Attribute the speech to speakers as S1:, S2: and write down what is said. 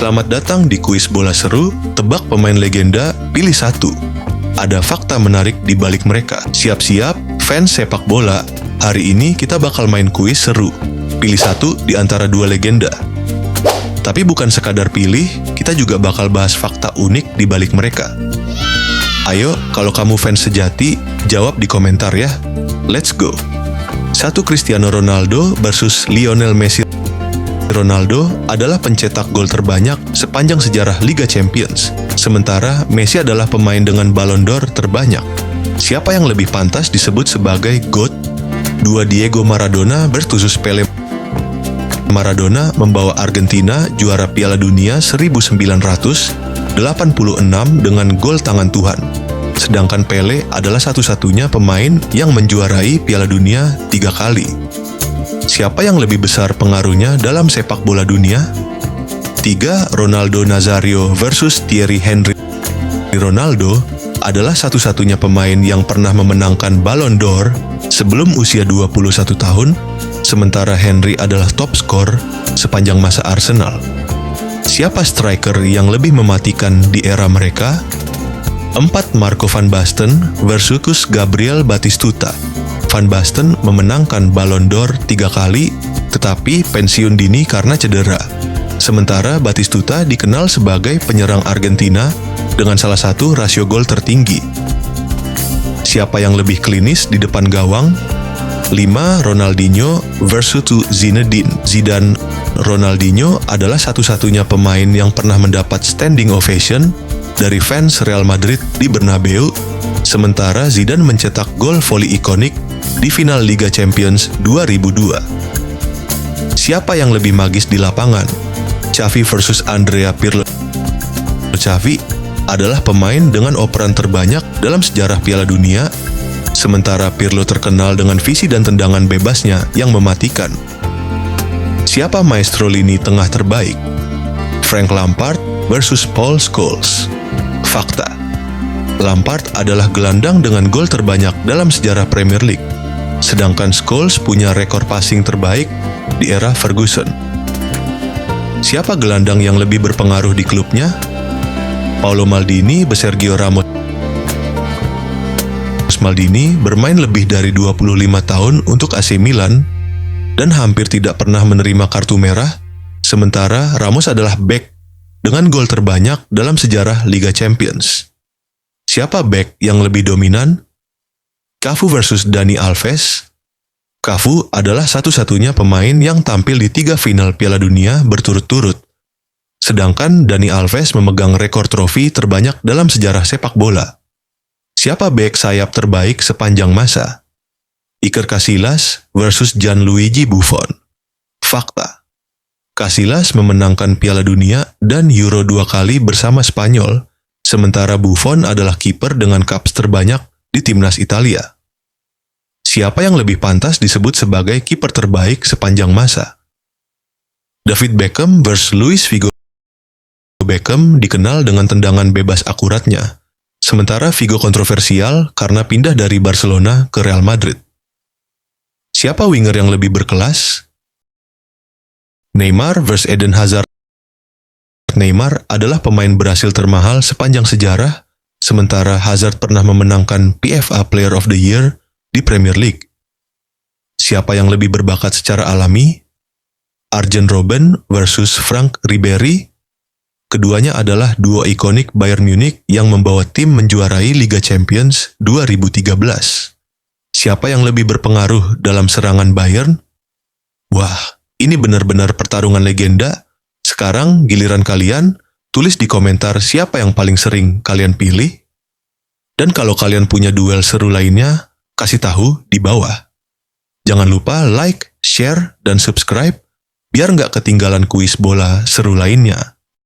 S1: Selamat datang di kuis bola seru, tebak pemain legenda, pilih satu. Ada fakta menarik di balik mereka. Siap-siap, fans sepak bola. Hari ini kita bakal main kuis seru. Pilih satu di antara dua legenda. Tapi bukan sekadar pilih, kita juga bakal bahas fakta unik di balik mereka. Ayo, kalau kamu fans sejati, jawab di komentar ya. Let's go. 1. Cristiano Ronaldo versus Lionel Messi. Ronaldo adalah pencetak gol terbanyak sepanjang sejarah Liga Champions. Sementara Messi adalah pemain dengan Ballon d'Or terbanyak. Siapa yang lebih pantas disebut sebagai GOAT? 2. Diego Maradona versus Pele. Maradona membawa Argentina juara Piala Dunia 1986 dengan gol tangan Tuhan. Sedangkan Pele adalah satu-satunya pemain yang menjuarai Piala Dunia 3 kali. Siapa yang lebih besar pengaruhnya dalam sepak bola dunia? 3. Ronaldo Nazario versus Thierry Henry. Ronaldo adalah satu-satunya pemain yang pernah memenangkan Ballon d'Or sebelum usia 21 tahun, sementara Henry adalah top skor sepanjang masa Arsenal. Siapa striker yang lebih mematikan di era mereka? 4. Marco van Basten versus Gabriel Batistuta. Van Basten memenangkan Ballon d'Or 3 kali, tetapi pensiun dini karena cedera. Sementara Batistuta dikenal sebagai penyerang Argentina dengan salah satu rasio gol tertinggi. Siapa yang lebih klinis di depan gawang? 5. Ronaldinho versus Zinedine Zidane. Ronaldinho adalah satu-satunya pemain yang pernah mendapat standing ovation dari fans Real Madrid di Bernabeu, sementara Zidane mencetak gol voli ikonik di final Liga Champions 2002. Siapa yang lebih magis di lapangan? Xavi versus Andrea Pirlo. Xavi adalah pemain dengan operan terbanyak dalam sejarah Piala Dunia, sementara Pirlo terkenal dengan visi dan tendangan bebasnya yang mematikan. Siapa maestro lini tengah terbaik? Frank Lampard versus Paul Scholes. Fakta: Lampard adalah gelandang dengan gol terbanyak dalam sejarah Premier League, sedangkan Scholes punya rekor passing terbaik di era Ferguson. Siapa gelandang yang lebih berpengaruh di klubnya? Paolo Maldini versus Sergio Ramos. Maldini bermain lebih dari 25 tahun untuk AC Milan dan hampir tidak pernah menerima kartu merah, sementara Ramos adalah bek dengan gol terbanyak dalam sejarah Liga Champions. Siapa bek yang lebih dominan? Cafu versus Dani Alves. Cafu adalah satu-satunya pemain yang tampil di 3 final Piala Dunia berturut-turut. Sedangkan Dani Alves memegang rekor trofi terbanyak dalam sejarah sepak bola. Siapa bek sayap terbaik sepanjang masa? Iker Casillas versus Gianluigi Buffon. Fakta: Casillas memenangkan Piala Dunia dan Euro 2 kali bersama Spanyol, sementara Buffon adalah kiper dengan caps terbanyak di timnas Italia. Siapa yang lebih pantas disebut sebagai kiper terbaik sepanjang masa? David Beckham versus Luis Figo. Beckham dikenal dengan tendangan bebas akuratnya, sementara Figo kontroversial karena pindah dari Barcelona ke Real Madrid. Siapa winger yang lebih berkelas? Neymar versus Eden Hazard. Neymar adalah pemain Brasil termahal sepanjang sejarah, sementara Hazard pernah memenangkan PFA Player of the Year di Premier League. Siapa yang lebih berbakat secara alami? Arjen Robben versus Frank Ribéry. Keduanya adalah duo ikonik Bayern Munich yang membawa tim menjuarai Liga Champions 2013. Siapa yang lebih berpengaruh dalam serangan Bayern? Wah, ini benar-benar pertarungan legenda. Sekarang giliran kalian, tulis di komentar siapa yang paling sering kalian pilih. Dan kalau kalian punya duel seru lainnya, kasih tahu di bawah. Jangan lupa like, share, dan subscribe biar nggak ketinggalan kuis bola seru lainnya.